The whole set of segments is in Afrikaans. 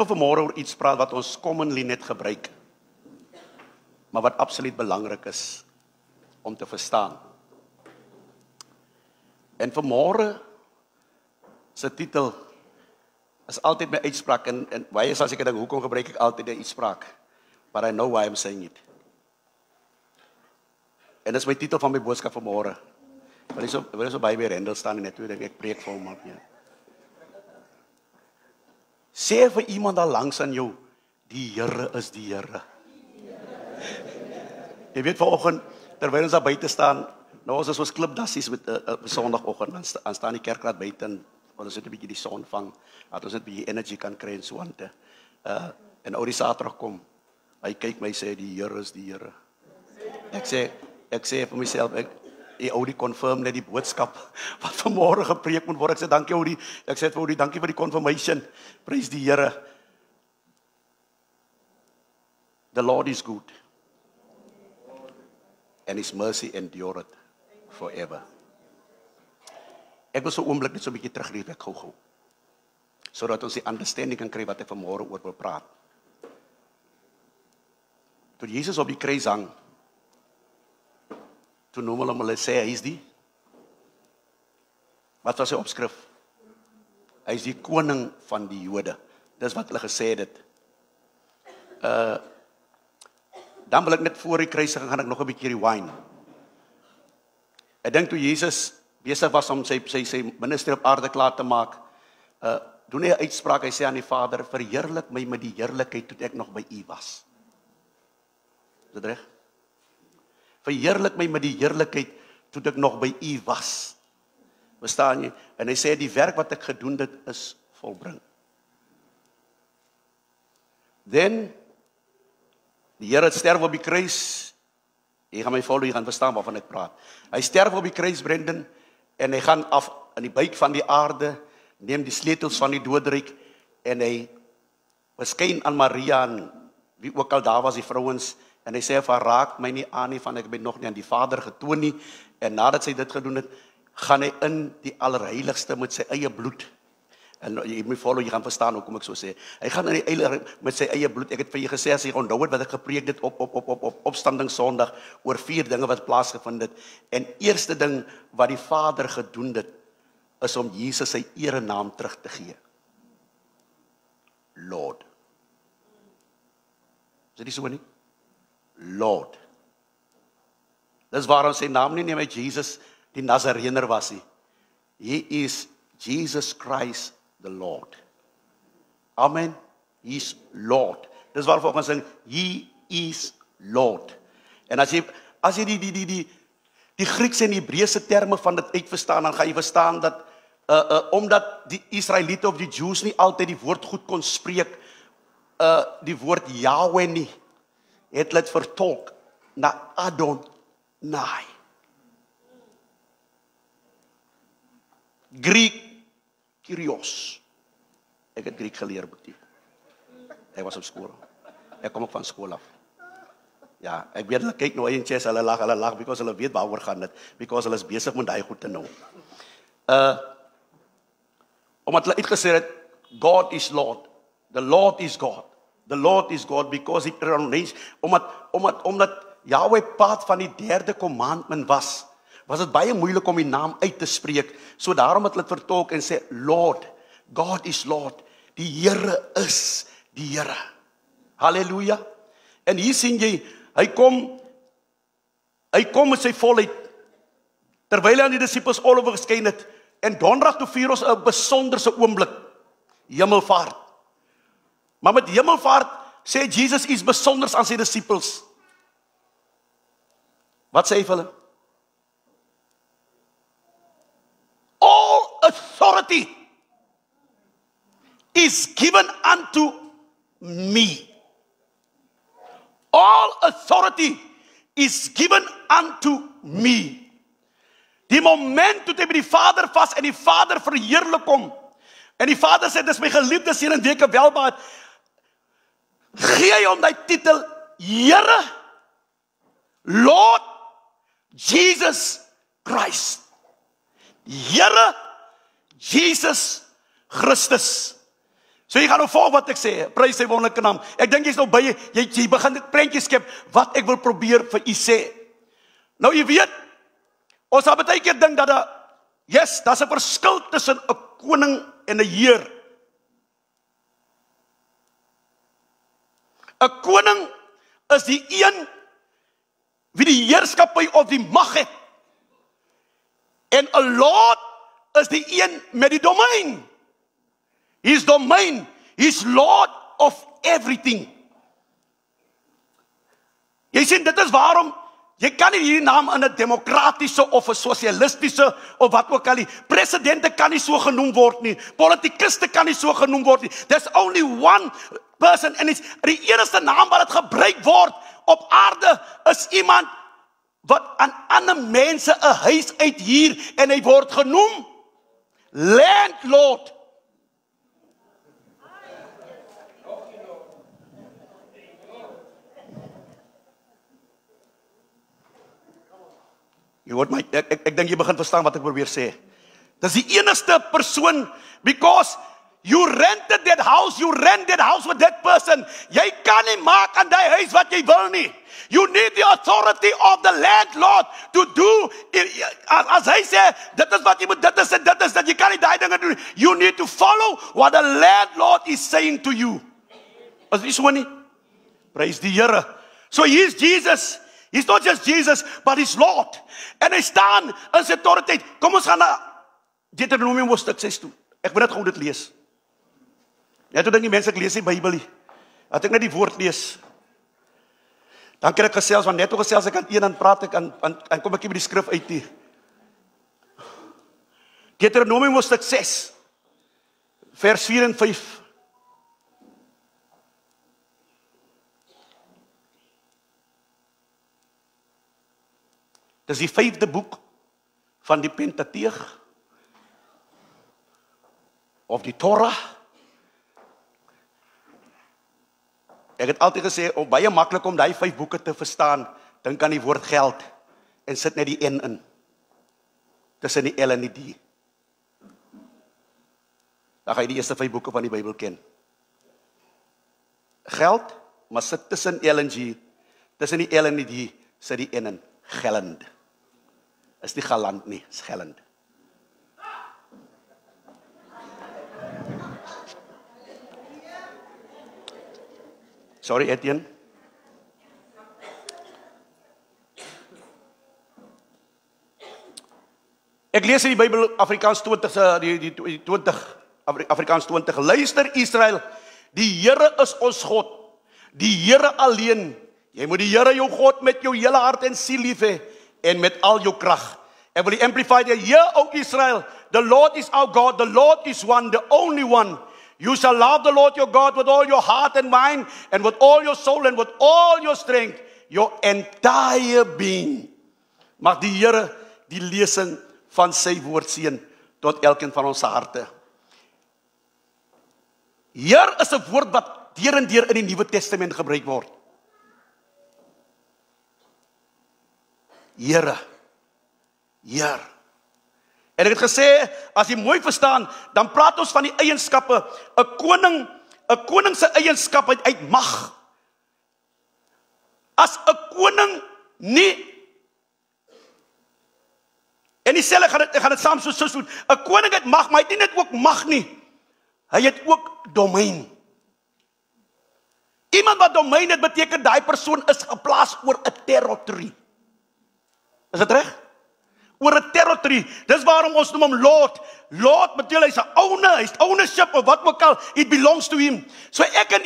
wil vanmôre oor iets praat wat ons commonly net gebruik, maar wat absoluut belangrik is om te verstaan. En vanmôre se titel is altyd my uitspraak, en baie sal seker dink, hoekom gebruik ek altyd 'n uitspraak? But I know why I'm saying it. En dis my titel van my boodskap vanmôre. Wil jy so by Rendel staan en net toe dink ek preek vir hom op nie. Sê vir iemand daar langs aan jou, die Here is die Here. Jy weet vanoggend, terwyl ons daar buite staan, nou ons is ons klipdassies met Sondagoggend, dan staan die kerkraad buite en ons net 'n bietjie die son vang, dat ons net 'n bietjie energie kan kry en so aan te. En ou die Saterdag kom, hy kyk my sê die Here is die Here. Ek sê vir myself, die ou die confirm net die boodskap wat vanmôre gepreek moet word. Ek sê dankie ou die, ek sê vir ou die dankie vir die confirmation. Prys die Here. The Lord is good. And his mercy endureth forever. Ek wil so 'n oomblik net so 'n bietjie terugleef ek gou-gou. Sodat ons die understanding kan kry wat ek vanmôre oor wil praat. Toe Jesus op die kruis hang, toe noem hulle sê hy is die, wat was sy opskrif? Hy is die koning van die Jode. Dis wat hulle gesê het. Dan wil ek net voor die kruisiging gaan ek nog 'n bietjie rewind. Ek dink toe Jesus besig was om sy ministerie op aarde klaar te maak, doen hy 'n uitspraak, hy sê aan die Vader, verheerlik my met die heerlikheid toe ek nog by U was. Is dit reg? Verheerlik my met die heerlikheid toe ek nog by U was. Verstaan jy? En hy sê die werk wat ek gedoen het is volbring. Then die Here het sterf op die kruis. Jy gaan my follow, jy gaan verstaan waarvan ek praat. Hy sterf op die kruis, Brendan, en hy gaan af in die buik van die aarde, neem die sleutels van die doodryk en hy verskyn aan Maria en wie ook al daar was, die vrouens, en hy sê vir haar, raak my nie aan nie, van ek ben nog nie aan die Vader getoon nie. En nadat sy dit gedoen het, gaan hy in die allerheiligste met sy eie bloed. En jy moet follow, jy gaan verstaan hoekom ek so sê. Hy gaan in die met sy eie bloed. Ek het vir jy gesê, as jy onthou het wat ek gepreek het op opstandingssondag oor 4 dinge wat plaasgevind het. En eerste ding wat die Vader gedoen het, is om Jesus sy erenaam terug te gee. Lord. Is dit so nie? Lord. Dis waarom sy naam nie neem uit Jesus die Nazarener was nie. He is Jesus Christ the Lord. Amen. He is Lord. Dis waarvoor ons sing, He is Lord. En as jy die Griekse en die Hebreëse terme van dit uitverstaan, dan gaan jy verstaan dat omdat die Israeliete of die Jews nie altyd die woord goed kon spreek, die woord Yahweh nie, het hulle dit vertolk na Adonai. Griek, Kyrios. Ek het Griek geleer, Boetie. Ek was op skool. Ek kom ook van skool af. Ja, ek weet hulle kyk nou eentjies, hulle lag, because hulle weet waaroor gaan dit, because hulle is besig met daai goed te nou. Omdat hulle uitgesê het, God is Lord, the Lord is God, the Lord is God, because he pronounced, omdat Yahweh part van die 3de commandment was dit baie moeilik om die naam uit te spreek, so daarom het hulle dit vertolk en sê, Lord, God is Lord, die Here is die Here. Halleluja. En hier sien jy, hy kom met sy volheid, terwyl hy aan die disippels al oor geskyn het, en donderdag toe vier ons 'n besonderse oomblik, hemelvaart. Maar met hemelvaart sê Jesus iets besonders aan sy disippels. Wat sê hy vir hulle? All authority is given unto me. All authority is given unto me. Die moment toe hy by die Vader vas en die Vader verheerlik hom, en die Vader sê, dis my geliefde seun en wie ek welbaat, gee hy hom die titel Here, Lord Jesus Christ. Here Jesus Christus. So jy gaan nou volg wat ek sê, prys sy wonderlike naam. Ek dink jy's nou by, jy begin dit prentjies skep, wat ek wil probeer vir u sê. Nou jy weet, ons sal baie keer dink dat daar's 'n verskil tussen 'n koning en 'n heer. 'n Koning is die een wie die heerskappy of die mag het. En 'n lord is die een met die domein. He's domein, he's lord of everything. Jy sien, dit is waarom jy kan nie hierdie naam in 'n demokratiese of 'n sosialistiese of wat ook al nie. Presidente kan nie so genoem word nie. Politikuste kan nie so genoem word nie. There's only one person en die enigste naam wat dit gebruik word op aarde is iemand wat aan ander mense 'n huis uithuur en hy word genoem landlord. Jy hoor my, ek dink jy begin verstaan wat ek probeer sê. Dis die enigste persoon, because you rented that house with that person. Jy kan nie maak aan die huis wat jy wil nie. You need the authority of the landlord to do, as hy sê, dit is wat jy moet, dit is dat jy kan nie die dinge doen. You need to follow what the landlord is saying to you. Is dit so nie? Praise die Here. So he's Jesus. He's not just Jesus, but he's Lord. En hy staan in sy autoriteit. Kom ons gaan na Deuteronomium hoofstuk 6 toe. Ek wil net gou dit lees. Ja, toe dink die mense ek lees die Bybel nie. Dat ek net die woord lees. Dan kan ek gesels, want net toe gesels ek aan een, dan praat ek en kom ek hier by die skrif uit nie. Deuteronomium hoofstuk 6, vers 4 en 5. Dis die 5de boek van die Pentateeg of die Torah. Ek het altyd gesê, baie maklik om daai 5 boeke te verstaan, dink aan die woord geld en sit net die N in. Tussen die L en die D. Dan gaan jy die eerste 5 boeke van die Bybel ken. Geld, maar sit tussen L en G, tussen die L en die D, sit die N in. Gellend. Is die galant nie, is gellend. Sorry, Etienne. Ek lees in die Bybel Afrikaans 20, die 20, Afrikaans 20. Luister Israel, die Here is ons God, die Here alleen. Jy moet die Here jou God met jou hele hart en siel lief hê en met al jou krag. Ek wil die Amplified here, hear, O Israel, the Lord is our God, the Lord is one, the only one. You shall love the Lord your God with all your heart and mind, and with all your soul and with all your strength, your entire being. Mag die Here die lesing van sy woord seën tot elkeen van ons harte. Heer is 'n woord wat deur en deur in die Nuwe Testament gebruik word. Here. Heer. En ek het gesê, as jy mooi verstaan, dan praat ons van die eienskappe. 'n koning se eienskap uit mag. As 'n koning nie, en dieselfde gaan dit saam soos doen. 'n koning het mag, maar hy het nie net ook mag nie. Hy het ook domein. Iemand wat domein het, beteken daai persoon is geplaas oor 'n territory. Is dit reg? Oor 'n territory. Dis waarom ons noem hom Lord. Lord beteken hy's 'n owner, hy's ownership of wat ook al, it belongs to him. So ek en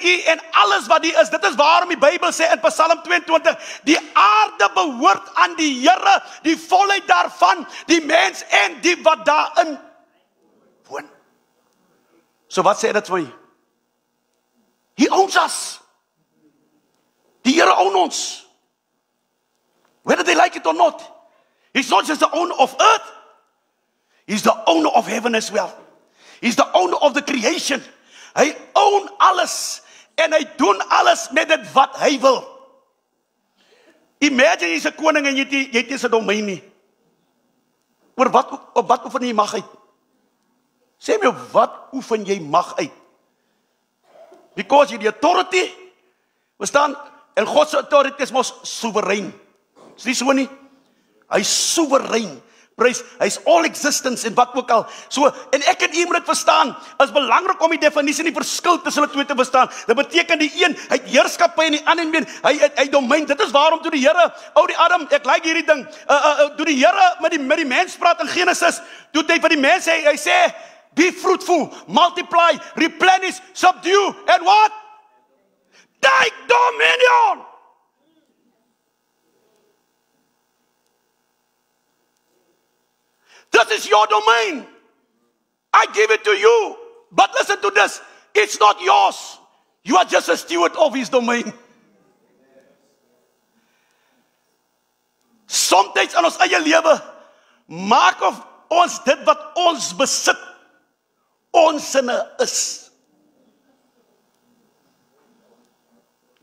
u en alles wat hier is, dit is waarom die Bybel sê in Psalm 22, die aarde behoort aan die Here, die volheid daarvan, die mens en die wat daarin woon. So wat sê dit vir my? He owns us. Die Here own ons. Whether they like it or not. He's not just the owner of earth. He's the owner of heaven as well. He's the owner of the creation. Hy own alles. En hy doen alles met dit wat hy wil. Imagine jy's 'n koning en jy het nie sy domein nie. Op wat oefen jy mag uit? Sê my, wat oefen jy mag uit? Because jy die authority, verstaan? En God se authority is mos soewerein. Is nie so nie? Hy is soewerein. Prys, hy's all existence en wat ook al. So, en ek en u moet dit verstaan, is belangrik om die definisie en die verskil tussen hulle twee te verstaan. Dit beteken die een, hy het heerskappy en die ander hy domein. Dit is waarom toe die Here, die Adam, ek like hierdie ding, toe die Here met die mens praat in Genesis, toe hy vir die mens sê, hy sê, be fruitful, multiply, replenish, subdue, and what? Take dominion! This is your domain. I give it to you. But listen to this. It's not yours. You are just a steward of his domain. Sometimes in ons eie lewe maak of ons dit wat ons besit ons sinne is.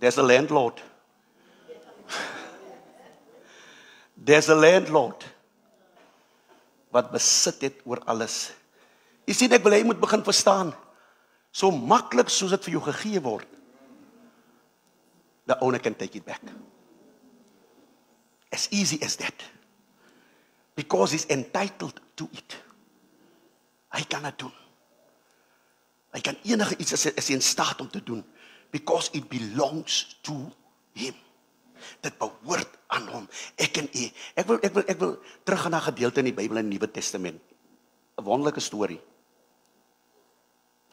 There's a landlord. There's a landlord wat besit het oor alles. Jy sien, ek wil hy moet begin verstaan, so maklik soos dit vir jou gegee word, the owner can take it back. As easy as that. Because he's entitled to it. Hy kan dit doen. Hy kan enige iets is hy in staat om te doen, because it belongs to him. Dit behoort aan hom. Ek en u. Ek wil terug gaan na 'n gedeelte in die Bybel in die Nuwe Testament. 'n Wonderlike storie.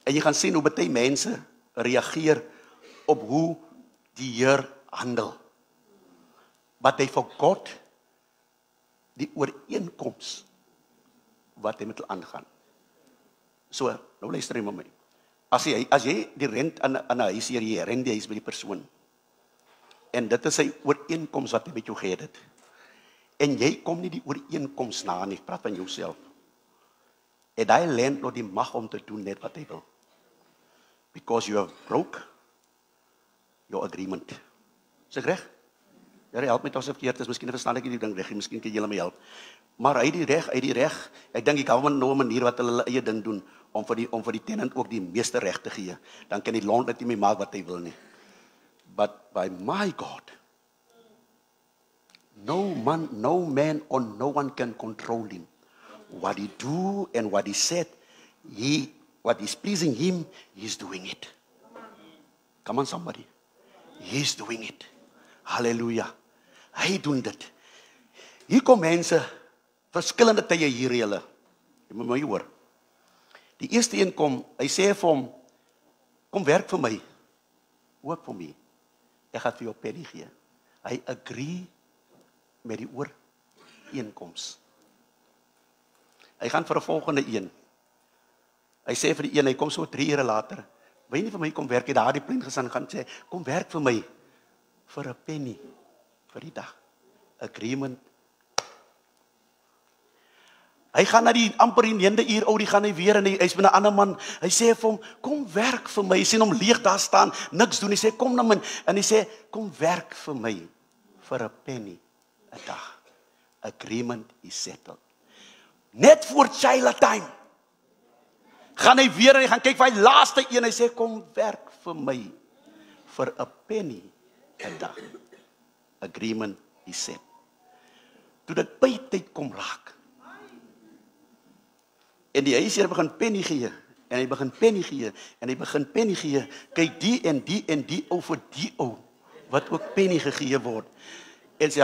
En jy gaan sien hoe baie mense reageer op hoe die Heer handel. But they forgot die ooreenkoms wat hy met hulle aangaan. So, nou luister jy met my. As jy die rent aan 'n huis hier, jy rent die huis by die persoon. En dit is sy ooreenkoms wat hy met jou gehad het. En jy kom nie die ooreenkoms na nie, praat van jouself. En hy landlord die mag om te doen net wat hy wil. Because you have broke your agreement. Is ek reg? Ja, help my as ek verkeerd is, miskien verstaan ek die ding reg, miskien kan julle my help. Maar hy die reg. Ek dink ek hou nou 'n manier wat hulle eie ding doen om vir die tenant ook die meeste reg te gee. Dan kan die landlord nie meer maak wat hy wil nie. But by my God, no man or no one can control him. What he do and what he said, what is pleasing him, he's doing it. Come on somebody. He's doing it. Hallelujah. Hy doen dit. Hier kom mense, verskillende tye hier julle. Jy moet my hoor. Die eerste een kom, hy sê vir hom, kom werk vir my. Work for me. Ek gaan vir jou penny gee. Hy agree met die ooreenkoms. Hy gaan vir 'n volgende een. Hy sê vir die een, hy kom so 3 ure later. Wil jy nie vir my kom werk? Hy daar die plein gestaan gaan sê, kom werk vir my vir 'n penny vir die dag. Agreement. Hy gaan na die amper die 9de uur, die gaan hy weer en hy's met 'n ander man. Hy sê vir hom, kom werk vir my. Hy sien hom leeg daar staan, niks doen. Hy sê, kom na my. En hy sê, kom werk vir my vir 'n penny 'n dag. Agreement is settled. Net voor Chila time. Gaan hy weer en hy gaan kyk vir hy laaste een. Hy sê, kom werk vir my vir 'n penny 'n dag. Agreement is set. Toe dit by tyd kom raak. En die huisheer begin penny gee, en hy begin penny gee, en hy begin penny gee, kyk die en die ou vir die ou, wat ook penny gegee word, en sê,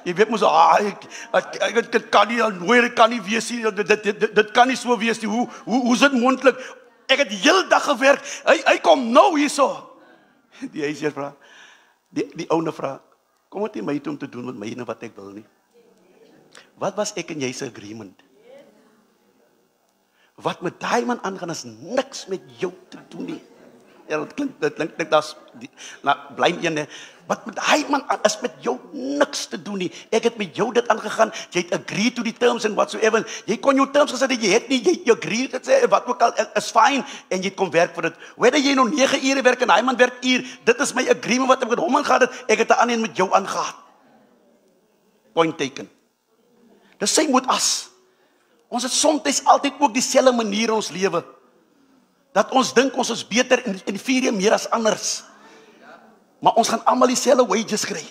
jy weet mos, dit kan nie, dit kan nie wees, dit kan nie so wees, hoe is dit moontlik, ek het die hele dag gewerk, hy kom nou hierso, die huisheer vraag, die oude vraag, kom het nie my toe om te doen met my wat ek wil nie. Wat was ek en jy se agreement? Wat met daai man aangaan is niks met jou te doen nie. Ja, dit klink daar's blyn een. Wat met daai man is met jou niks te doen nie. Ek het met jou dit aangegaan. Jy het agree to die terms and whatsoever. Jy kon jou terms gesê dat jy het nie, jy agree dit sê wat ook al is fine en jy kom werk vir dit. Whether jy nou 9 ure werk en daai man werk uur, dit is my agreement wat ek met hom aangegaan het. Ek het 'n ander een met jou aangegaan. Point taken. Dis sy moet as. Ons het soms altyd ook dieselfde manier in ons lewe. Dat ons dink ons is beter en inferior meer as anders. Maar ons gaan almal dieselfde wages kry.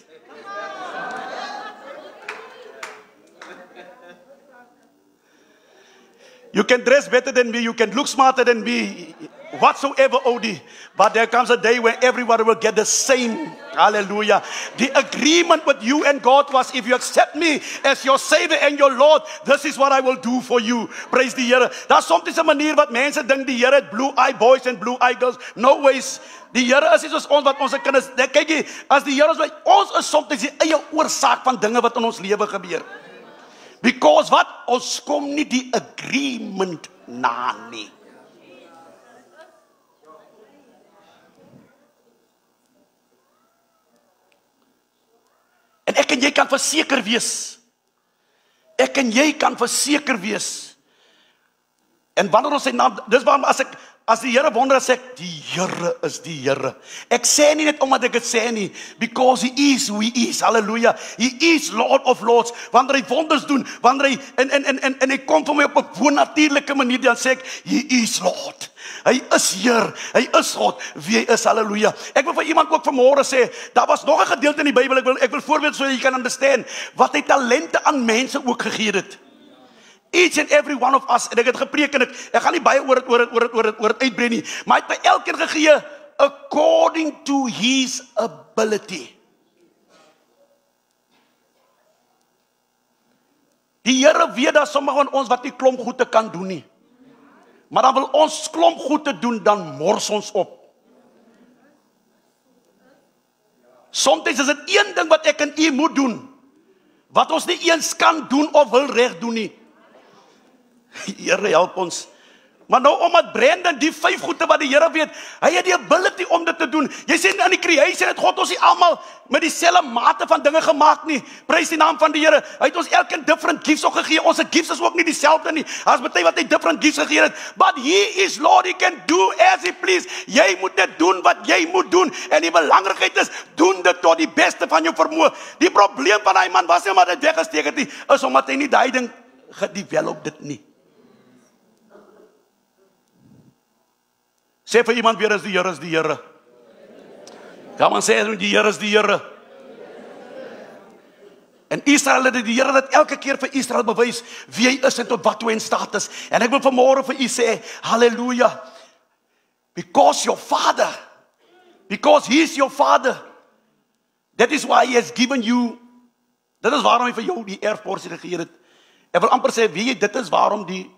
You can dress better than me, you can look smarter than me, whatsoever, OD. But there comes a day when everybody will get the same. Hallelujah. The agreement with you and God was, if you accept me as your Savior and your Lord, this is what I will do for you. Praise the Here. Daar's soms 'n manier wat mense dink die Here het blue eye boys and blue eye girls. No ways. Die Here is nie soos ons wat ons kinders, kyk jy, as die Here is, ons is soms die eie oorsaak van dinge wat in ons lewe gebeur. Because wat? Ons kom nie die agreement na nie. En ek en jy kan verseker wees. Ek en jy kan verseker wees. En wanneer ons sy naam, dis waarom as die Here wonder, sê ek, die Here is die Here. Ek sê nie net omdat ek dit sê nie, because He is who He is. Hallelujah. He is Lord of Lords. Wanneer hy wonders doen, wanneer hy en hy kom vir my op 'n bonatuurlike manier, dan sê ek, He is Lord. Hy is Heer, hy is God, wie hy is, halleluja. Ek wil vir iemand ook vanmôre sê, daar was nog 'n gedeelte in die Bybel, ek wil voorbeeld so jy kan understand, wat hy talente aan mense ook gegee het. Each and every one of us, en ek het gepreek en ek gaan nie baie oor dit uitbrei nie, maar hy het by elkeen gegee, according to his ability. Die Here weet dat sommige van ons wat nie klomp goed te kan doen nie. Maar dan wil ons klomp goed te doen, dan mors ons op. Soms is dit een ding wat ek en u moet doen, wat ons nie eens kan doen of wil reg doen nie. Here help ons. Maar nou omdat Brandon die 5 goede wat die Here weet, hy het die ability om dit te doen. Jy sien in die creation het God ons nie almal met dieselfde mate van dinge gemaak nie. Prys die naam van die Here. Hy het ons elkeen different gifts ook gegee. Ons gifts is ook nie dieselfde nie. As baie wat hy different gifts gegee het, but He is Lord, He can do as He please. Jy moet net doen wat jy moet doen en die belangrikheid is, doen dit tot die beste van jou vermoë. Die probleem van daai man was nie omdat hy weggesteek het nie, is omdat hy nie daai ding gedevelop dit nie. Sê vir iemand weer, is die Here, is die Here. Kom aan, sê die Here, is die Here. En Israel het die Here dat elke keer vir Israel bewys wie hy is en tot wat toe in staat is. En ek wil vanmôre vir u sê, hallelujah. Because your Father, because He is your Father, that is why He has given you, dit is waarom hy vir jou die erfporsie gegee het. Ek wil amper sê, weet jy, dit is waarom die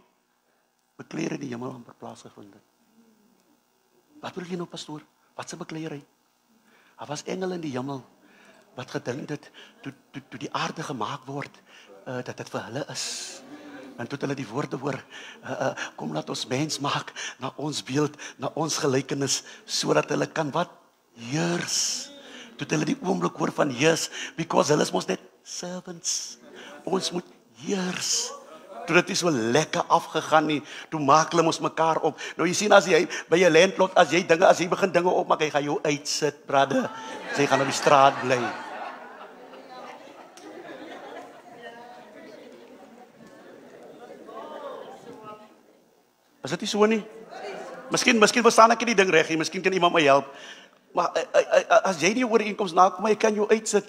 bekleer in die hemel amper plaasgevind het. Wat wil jy nou, pastoor? Wat se bekleierery? Daar was engele in die hemel wat gedink het toe die aarde gemaak word, dat dit vir hulle is. En toe hulle die woorde hoor, kom laat ons mens maak na ons beeld, na ons gelykenis, sodat hulle kan wat? Heers. Toe hulle die oomblik hoor van heers, because hulle is mos net servants. Ons moet heers. Toe dit nie so lekker afgegaan nie, toe maak hulle ons mekaar op. Nou jy sien, as jy by jou landlord, as jy begin dinge opmaak, hy gaan jou uitsit, brother. Jy gaan op die straat bly. Is dit nie so nie? Miskien verstaan ek nie die ding reg nie, miskien kan iemand my help. Maar as jy nie ooreenkoms nakom, hy kan jou uitsit.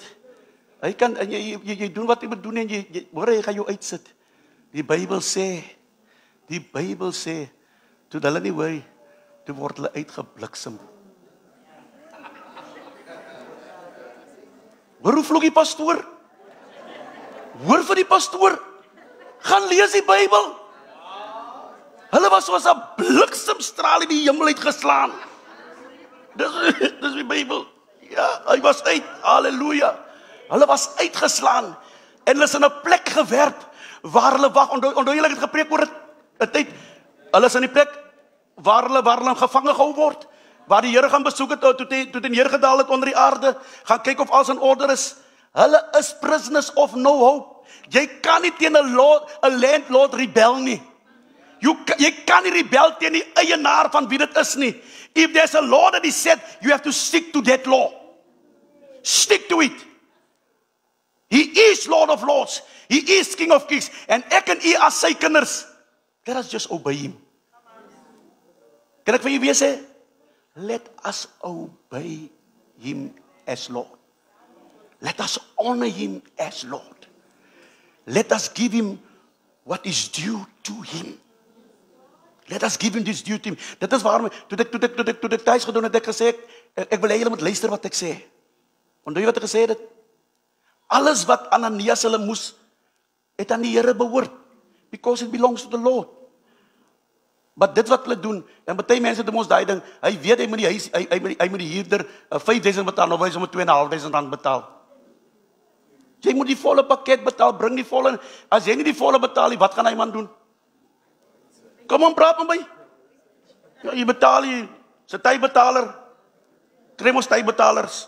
Hy kan, en jy doen wat jy moet doen, en jy gaan jou uitsit. Die Bybel sê, toe hulle nie hoor, toe word hulle uitgebliksem. Hoor hoe vloek die pastoor? Hoor vir die pastoor? Gaan lees die Bybel. Hulle was soos 'n bliksemstraal in die hemel uitgeslaan. Dis die Bybel. Ja, hy was uit, halleluja. Hulle was uitgeslaan, en hulle is in 'n plek gewerp, waar hulle wag, onthou julle het gepreek oor 'n tyd, hulle is in die plek waar hulle gevange gehou word, waar die Here gaan besoek het, toe hy neergedaal het onder die aarde, gaan kyk of alles in orde is. Hulle is prisoners of no hope. Jy kan nie teen 'n landlord rebel nie. Jy kan nie rebel teen die eienaar van wie dit is nie. If there's a law that is set, you have to stick to that law. Stick to it. He is Lord of Lords. He is King of Kings. En ek en u as sy kinders, let us just obey him. Kan ek vir julle weer sê? Let us obey him as Lord. Let us honor him as Lord. Let us give him what is due to him. Let us give him this due to him. Dit is waarom, toe ek thuis gedoen het, ek gesê, ek wil hê julle moet luister wat ek sê. Onthou jy wat ek gesê het? Alles wat Ananias hulle moes, het aan die Here behoort. Because it belongs to the Lord. Maar dit wat hulle doen, en baie mense doen ons daai ding, hy weet hy moet die huurder 5.000 betaal, nou wil hy sommer 2.500 rand betaal. Jy moet die volle pakket betaal, bring die volle, as jy nie die volle betaal nie, wat gaan hy man doen? Kom aan, praat met my. Ja, jy betaal jy, sy tydbetaler, kry ons tydbetalers.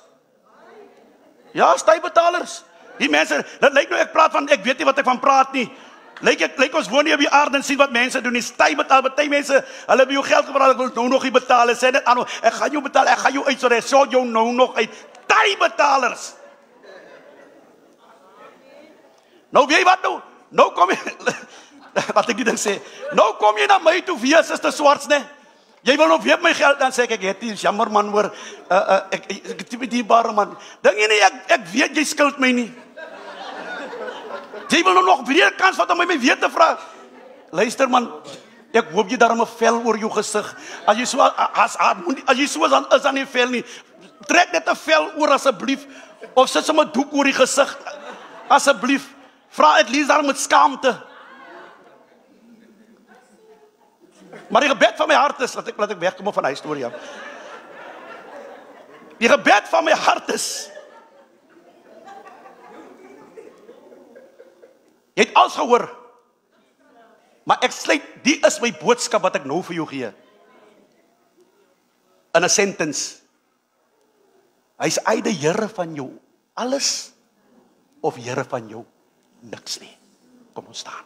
Ja, tydbetalers. Die mense, dit lyk nou ek praat van, ek weet nie wat ek van praat nie. Lyk ons woon nie op die aarde en sien wat mense doen, die tydbetaal, baie mense, hulle wil jou geld gebruik, ek wil nou nog nie betaal, sê net aan, ek gaan jou betaal, ek gaan jou uit, so ek sê jou nou nog uit, tydbetalers. Nou weet jy wat nou? Nou kom jy, wat ek die ding sê, nou kom jy na my toe, wie is te swarts, ne? Jy wil nou weer my geld, dan sê ek het nie, jammer man hoor, ek het nie dierbare man, dink jy nie, ek weet jy skuld my nie. Jy wil nou nog weer kans vat om my weer te vraag. Luister man, ek hoop jy daarom 'n vel oor jou gesig. As jy so is aan die vel nie, trek net 'n vel oor asseblief, of sit sommer 'n doek oor die gesig, asseblief. Vra at least daarom met skaamte. Maar die gebed van my hart is, laat ek wegkom van hy storie af. Die gebed van my hart is, jy het alles gehoor, maar ek sluit, die is my boodskap wat ek nou vir jou gee. In 'n sentence. Hy is uit die Here van jou alles, of Here van jou niks nie. Kom ons staan.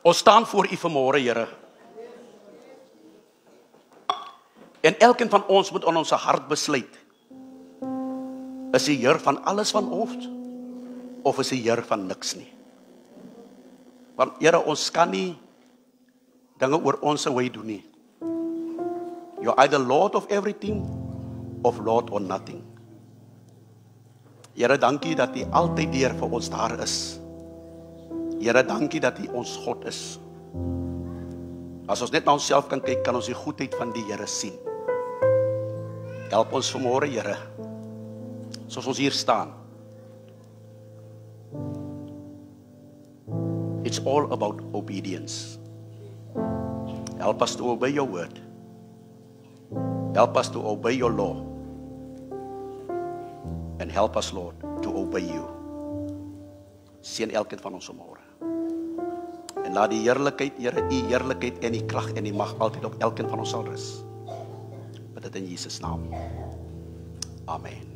Ons staan voor u vanmôre, Here. En elkeen van ons moet in ons hart besluit. Is die Heer van alles van ons, of is die Heer van niks nie? Want Here, ons kan nie dinge oor ons wy doen nie. You're either Lord of everything, of Lord or nothing. Here, dankie dat u altyd deur vir ons daar is. Here, dankie dat u ons God is. As ons net na onsself kan kyk, kan ons die goedheid van die Here sien. Help ons vanmôre, Here, soos ons hier staan. It's all about obedience. Help us to obey your word. Help us to obey your law. And help us, Lord, to obey you. Seën elkeen van ons vanmôre. En laat die heerlikheid, Here, u heerlikheid en die krag en die mag altyd op elkeen van ons sal rus. Bid dit in Jesus naam. Amen.